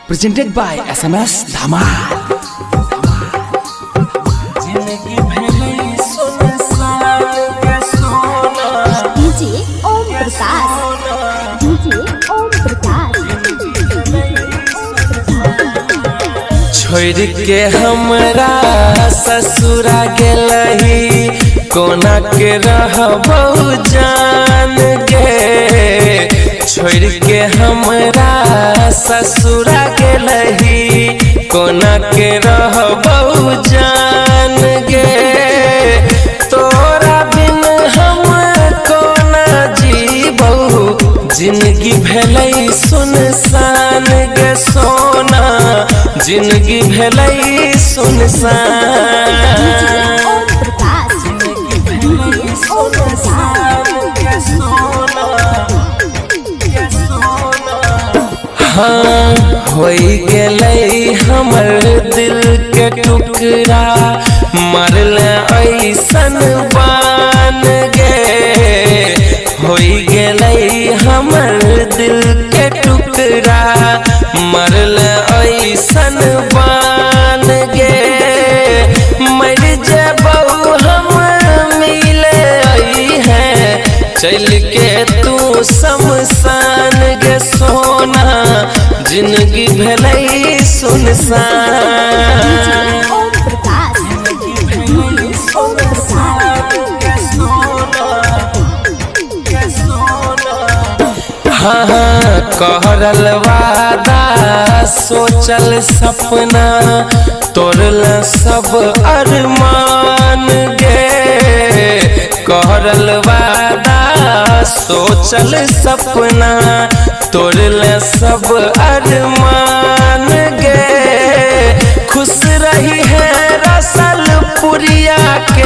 presented by SMS Dhamal। DJ Om Prakash, DJ Om Prakash. छोड़ के हमरा ससुरा गेलही कोना के रहबहु जान गे। छोड़ के हमरा ससुरा गेलही कोना के रहबहु जान गे। तोरा बिन हम कोना जीबहु जिंदगी भेलै सुनसान गे सोना, जिंदगी भेलै सुनसान। ओम प्रकाश, डीजे ओम प्रकाश। हाँ होई गेलै हमर दिल के टुकड़ा, मरल ऐसन बान गे। होई गेलै हमर दिल के टुकड़ा, मरल ऐसन बान गे। मर जेबहु हम मिले है चल के तू शमशान गे सोना, जिंदगी भेलै सुनसान। ओम प्रकाश, डीजे ओम हाँ हाँ कहरल वादा सोचल सपना, तोड़ल सब अरमान गे। कहरल वादा सोचल सपना, तोड़ल सब अरमान गे। खुश रही है रसल पुरिया के